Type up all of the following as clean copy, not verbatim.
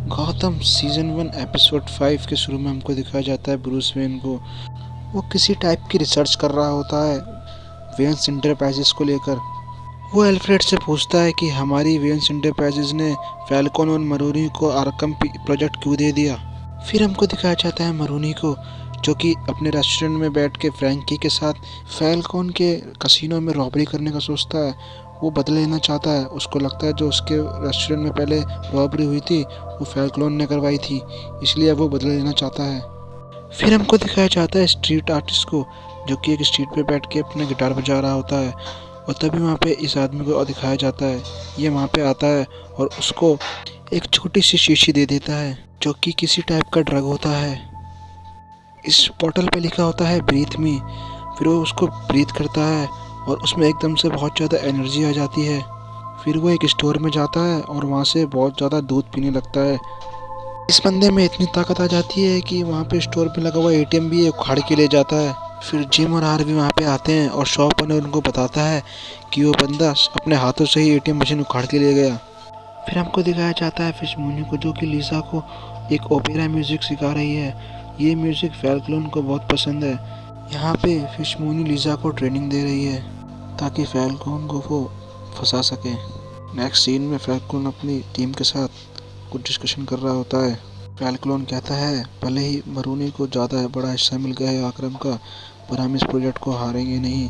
Gautam season 1 episode 5 के शुरू में हमको दिखाया जाता है ब्रूस वेन को। वो किसी टाइप की रिसर्च कर रहा होता है वेन्स इंटरप्राइजेस को लेकर। वो एल्फ्रेड से पूछता है कि हमारी वेन्स इंटरप्राइजेस ने फैल्कन और मरोनी को आर्कम प्रोजेक्ट क्यों दे दिया। फिर हमको दिखाया जाता है मरोनी को जो कि अपने रेस्टोरेंट में बैठ के फ्रैंकी के साथ फैल्कन के कसिनो में रॉबरी करने का सोचता है। वो बदला लेना चाहता है। उसको लगता है जो उसके रेस्टोरेंट में पहले रॉबरी हुई थी वो फैल्कन ने करवाई थी, इसलिए वो बदला लेना चाहता है। फिर हमको दिखाया जाता है स्ट्रीट आर्टिस्ट को जो कि एक स्ट्रीट पे बैठ के अपना गिटार बजा रहा होता है। और तभी वहाँ पे इस आदमी को दिखाया जाता है। ये वहाँ पे आता है और उसको एक छोटी सी शीशी दे देता है जो कि किसी टाइप का ड्रग होता है। इस बॉटल पे लिखा होता है ब्रीथ मी। फिर वो उसको ब्रीथ करता है और उसमें एकदम से बहुत ज़्यादा एनर्जी आ जाती है। फिर वो एक स्टोर में जाता है और वहाँ से बहुत ज़्यादा दूध पीने लगता है। इस बंदे में इतनी ताकत आ जाती है कि वहाँ पे स्टोर पे लगा हुआ एटीएम भी उखाड़ के ले जाता है। फिर जिम और हार्वी वहाँ पे आते हैं और शॉप ओनर उनको बताता है कि वो बंदा अपने हाथों से ही एटीएम मशीन उखाड़ के ले गया। फिर हमको दिखाया जाता है फिश मूनी को जो कि लिसा को एक ओपेरा म्यूजिक सिखा रही है। ये म्यूजिक फैल्कन को बहुत पसंद है। यहाँ पे फिश मूनी लिसा को ट्रेनिंग दे रही है ताकि फैल्कन को वो फंसा सके। नेक्स्ट सीन में फैल्कन अपनी टीम के साथ कुछ डिस्कशन कर रहा होता है। फैल्कन कहता है भले ही मरोनी को ज़्यादा बड़ा हिस्सा मिल गया है आक्रम का, पर हम इस प्रोजेक्ट को हारेंगे नहीं,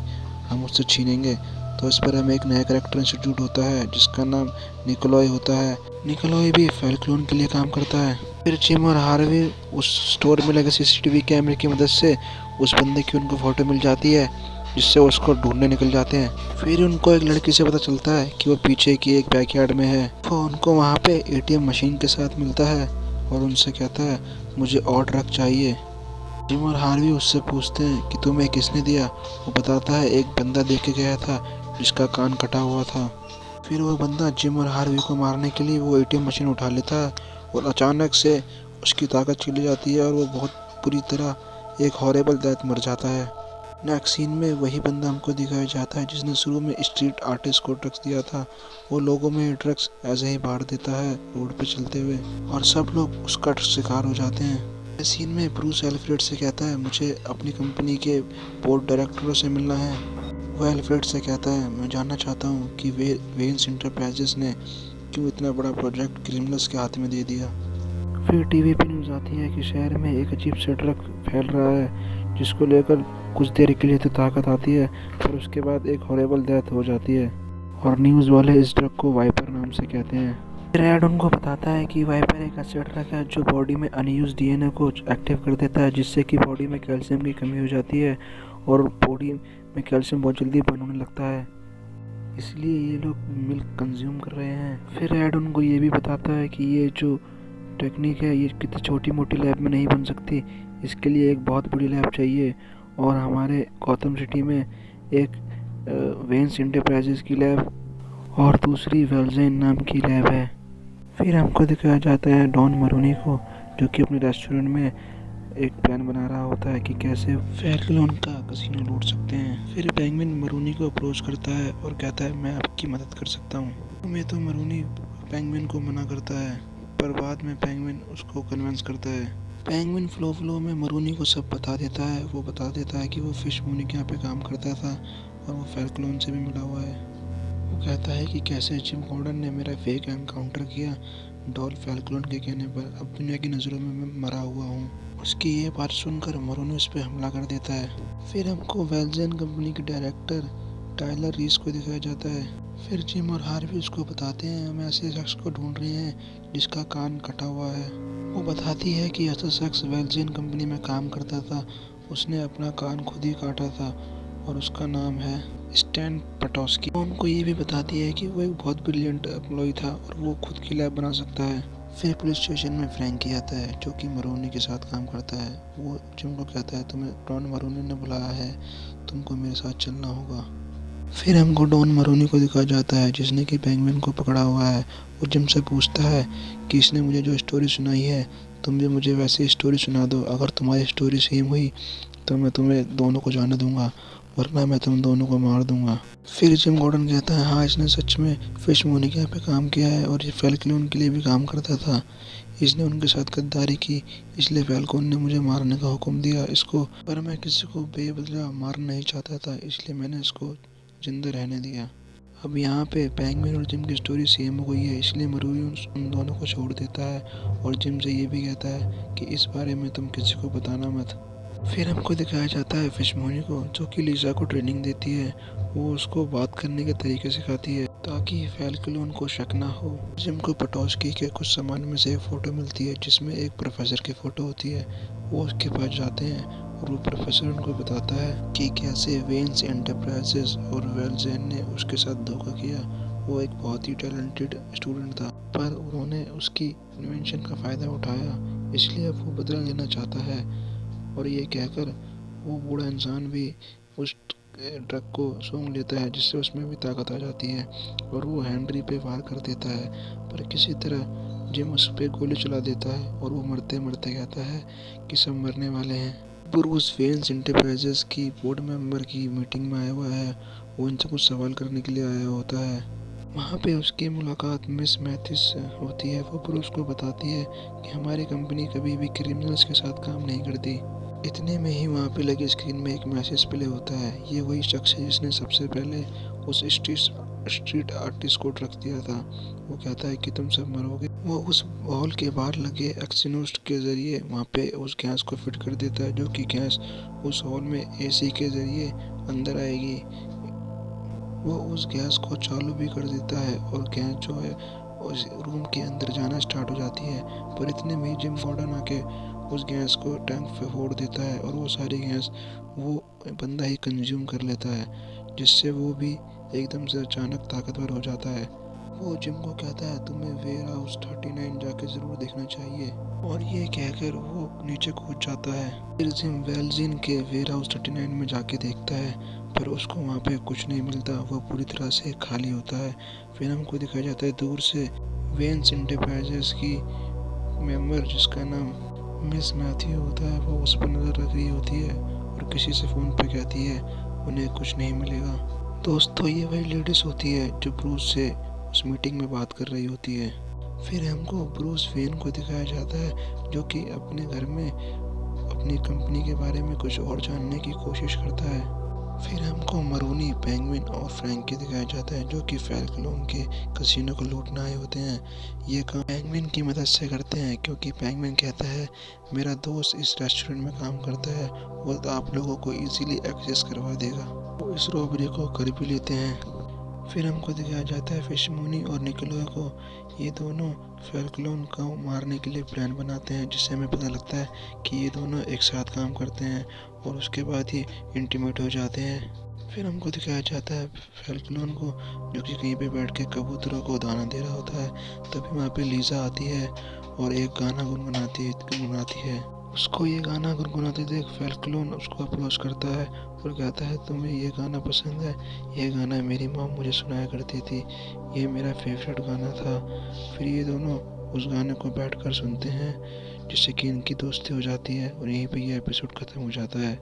हम उससे छीनेंगे। तो इस पर हमें एक नया करेक्टर इंस्टीट्यूट होता है जिसका नाम निकोलॉय होता है। निकोलॉय भी फैल्कन के लिए काम करता है। फिर जिम और हार्वी उस स्टोर में लगे सीसीटीवी कैमरे की मदद से उस बंदे की उनको फ़ोटो मिल जाती है जिससे उसको ढूंढने निकल जाते हैं। फिर उनको एक लड़की से पता चलता है कि वो पीछे की एक बैकयार्ड में है। वो उनको वहाँ पे एटीएम मशीन के साथ मिलता है और उनसे कहता है मुझे और ड्रग चाहिए। जिम और हार्वी उससे पूछते हैं कि तुम्हें किसने दिया। वो बताता है एक बंदा देख के गया था जिसका कान कटा हुआ था। फिर वो बंदा जिम और हार्वी को मारने के लिए वो एटीएम मशीन उठा लेता है और अचानक से उसकी ताकत चली जाती है और वो बहुत बुरी तरह एक हॉरेबल डेथ मर जाता है। नेक्स्ट सीन में वही बंदा हमको दिखाया जाता है जिसने शुरू में स्ट्रीट आर्टिस्ट को ड्रग्स दिया था। वो लोगों में ड्रग्स ऐसे ही बांट देता है रोड पे चलते हुए और सब लोग उसका शिकार हो जाते हैं। इस सीन में ब्रूस एल्फ्रेड से कहता है मुझे अपनी कंपनी के बोर्ड डायरेक्टरों से मिलना है। वो एल्फ्रेड से कहता है मैं जानना चाहता हूँ कि वेन्स इंटरप्राइजेस ने क्यों इतना बड़ा प्रोजेक्ट क्रिमिनल्स के हाथ में दे दिया। फिर टीवी पे न्यूज़ आती है कि शहर में एक अजीब सा ड्रग फैल रहा है जिसको लेकर कुछ देर के लिए तो ताकत आती है पर उसके बाद एक हॉरेबल डेथ हो जाती है और न्यूज़ वाले इस ड्रग को वाइपर नाम से कहते हैं। रेड उनको बताता है कि वाइपर एक ऐसा ड्रग है जो बॉडी में अनयूज डीएनए को एक्टिव कर देता है जिससे कि बॉडी में कैल्शियम की कमी हो जाती है और बॉडी में कैल्शियम बहुत जल्दी बर्न होने लगता है, इसलिए ये लोग मिल्क कंज्यूम कर रहे हैं। फिर रेड उनको ये भी बताता है कि ये जो टेक्निक है ये कितनी छोटी मोटी लैब में नहीं बन सकती, इसके लिए एक बहुत बड़ी लैब चाहिए और हमारे गौतम सिटी में एक वेन्स इंटरप्राइजेस की लैब और दूसरी वेल्जेन नाम की लैब है। फिर हमको दिखाया जाता है डॉन मरोनी को जो कि अपने रेस्टोरेंट में एक प्लान बना रहा होता है कि कैसे फैल्कन का कसिनो लूट सकते हैं। फिर पेंगुइन मरोनी को अप्रोच करता है और कहता है मैं आपकी मदद कर सकता हूँ। मैं तो मरोनी पेंगुइन को मना करता है पर बाद में पेंगुइन उसको कन्विंस करता है। पेंगुइन फ्लो में मरोनी को सब बता देता है। वो बता देता है कि वो फिश मूनी के यहाँ पे काम करता था और वो फैल्कन से भी मिला हुआ है। वो कहता है कि कैसे जिम गॉर्डन ने मेरा फेक एनकाउंटर किया डॉल फैल्कन के कहने पर, अब दुनिया की नज़रों में मैं मरा हुआ हूँ। उसकी ये बात सुनकर मरोनी उस पर हमला कर देता है। फिर हमको वेल्जेन कंपनी के डायरेक्टर टाइलर रीस को दिखाया जाता है। फिर जिम और हार्वी उसको बताते हैं हम ऐसे शख्स को ढूंढ रहे हैं जिसका कान कटा हुआ है। वो बताती है कि ऐसा शख्स वेल्जेन कंपनी में काम करता था, उसने अपना कान खुद ही काटा था और उसका नाम है स्टैन पटोस्की। वो उनको ये भी बताती है कि वो एक बहुत ब्रिलियंट एम्प्लॉय था और वो खुद की लैब बना सकता है। फिर पुलिस स्टेशन में फ्रैंकी आता है जो कि मरोनी के साथ काम करता है। वो जिम को कहता है तुम्हें डॉन मरोनी ने बुलाया है, तुमको मेरे साथ चलना होगा। फिर हमको डॉन मरोनी को दिखाया जाता है जिसने कि पेंगुइन को पकड़ा हुआ है। वो जिम से पूछता है कि इसने मुझे जो स्टोरी सुनाई है तुम भी मुझे वैसी स्टोरी सुना दो, अगर तुम्हारी स्टोरी सेम हुई तो मैं तुम्हें दोनों को जाने दूंगा। वरना मैं तुम दोनों को मार दूंगा। फिर जिम गॉर्डन कहता है हाँ इसने सच में फिश मोनी के यहाँ पे काम किया है और ये फैल्कन के लिए भी काम करता था। इसने उनके साथ गद्दारी की, इसलिए फैल्कन ने मुझे मारने का हुक्म दिया इसको, पर मैं किसी को बेवजह मारना नहीं चाहता था, इसलिए मैंने इसको जिंदा रहने दिया। अब यहाँ पे पेंगुइन और जिम की स्टोरी सेम हो गई है, इसलिए मरूरी उन दोनों को छोड़ देता है और जिम से ये भी कहता है कि इस बारे में तुम किसी को बताना मत। फिर हमको दिखाया जाता है फिश मोनी को, जो कि लिसा को ट्रेनिंग देती है। वो उसको बात करने के तरीके सिखाती है ताकि फैल्कन को शक ना हो। जिम को पटोस्की के कुछ सामान में से एक फ़ोटो मिलती है जिसमें एक प्रोफेसर की फ़ोटो होती है। वो उसके पास जाते हैं और वो प्रोफेसर उनको बताता है कि कैसे वेंस एंटरप्राइजेस और वेलजेन ने उसके साथ धोखा किया। वो एक बहुत ही टैलेंटेड स्टूडेंट था, पर उन्होंने उसकी इन्वेंशन का फ़ायदा उठाया, इसलिए अब वो बदला लेना चाहता है। और ये कहकर वो बूढ़ा इंसान भी उस ट्रक को सूंघ लेता है, जिससे उसमें भी ताकत आ जाती है और वो हेनरी पे वार कर देता है। पर किसी तरह जिम उस पे गोली चला देता है और वो मरते मरते कहता है कि सब मरने वाले हैं। ब्रूस वेन्स इंटरप्राइजेस की बोर्ड मेंबर की मीटिंग में आया हुआ है। वो इनसे कुछ सवाल करने के लिए आया होता है। वहाँ पे उसकी मुलाकात मिस मैथिस से होती है। वो ब्रूस को बताती है कि हमारी कंपनी कभी भी क्रिमिनल्स के साथ काम नहीं करती। इतने में ही वहाँ पे लगी स्क्रीन में एक मैसेज प्ले होता है। ये वही शख्स है जिसने सबसे पहले उस स्ट्रीट आर्टिस्ट को ड्रग दिया था। वो कहता है कि तुम सब मरोगे। वो उस हॉल के बाहर लगे एक्सनोस्ट के ज़रिए वहाँ पे उस गैस को फिट कर देता है, जो कि गैस उस हॉल में एसी के ज़रिए अंदर आएगी। वो उस गैस को चालू भी कर देता है और गैस जो है उस रूम के अंदर जाना स्टार्ट हो जाती है। पर इतने में जिम गॉर्डन आके उस गैस को टैंक पे फोड़ देता है और वो सारी गैस वो बंदा ही कंज्यूम कर लेता है, जिससे वो भी एकदम से अचानक ताकतवर हो जाता है। वो जिम को कहता है तुम्हें वेयर हाउस 39 जाके ज़रूर देखना चाहिए, और ये कहकर वो नीचे कूद जाता है। फिर जिम वेल्जिन के वेयर हाउस 39 में जाके देखता है, पर उसको वहाँ पे कुछ नहीं मिलता। वो पूरी तरह से खाली होता है। फिर हमको दिखाया जाता है दूर से वेंस इंटरप्राइजेस की मेंबर जिसका नाम मिस मैथ्यू होता है। वो उस पर नज़र रख रही होती है और किसी से फ़ोन पे कहती है उन्हें कुछ नहीं मिलेगा। दोस्तों ये वही लेडीज़ होती है जो ब्रूस से उस मीटिंग में बात कर रही होती है। फिर हमको ब्रूस वेन को दिखाया जाता है जो कि अपने घर में अपनी कंपनी के बारे में कुछ और जानने की कोशिश करता है। फिर हमको मरूनी, पेंगुइन और फ्रैंकी दिखाया जाता है जो कि फैल्कन के कसिनो को लूटने आए होते हैं। ये काम पेंगुइन की मदद से करते हैं क्योंकि पेंगुइन कहता है मेरा दोस्त इस रेस्टोरेंट में काम करता है, वो आप लोगों को इजीली एक्सेस करवा देगा। वो इस रॉबरी को कर भी लेते हैं। फिर हमको दिखाया जाता है फिश मोनी और निकोला को। ये दोनों फैल्कन को मारने के लिए प्लान बनाते हैं, जिससे हमें पता लगता है कि ये दोनों एक साथ काम करते हैं और उसके बाद ही इंटीमेट हो जाते हैं। फिर हमको दिखाया जाता है फैल्कन को जो कि कहीं पे बैठ के कबूतरों को दाना दे रहा होता है। तभी वहाँ पे लीजा आती है और एक गाना गुनगुनाती है। उसको ये गाना गुनगुनाते देख फैल्कन उसको अप्रोच करता है और कहता है तुम्हें ये गाना पसंद है? ये गाना मेरी माँ मुझे सुनाया करती थी, ये मेरा फेवरेट गाना था। फिर ये दोनों उस गाने को बैठकर सुनते हैं, जिससे कि इनकी दोस्ती हो जाती है और यहीं पे ये एपिसोड ख़त्म हो जाता है।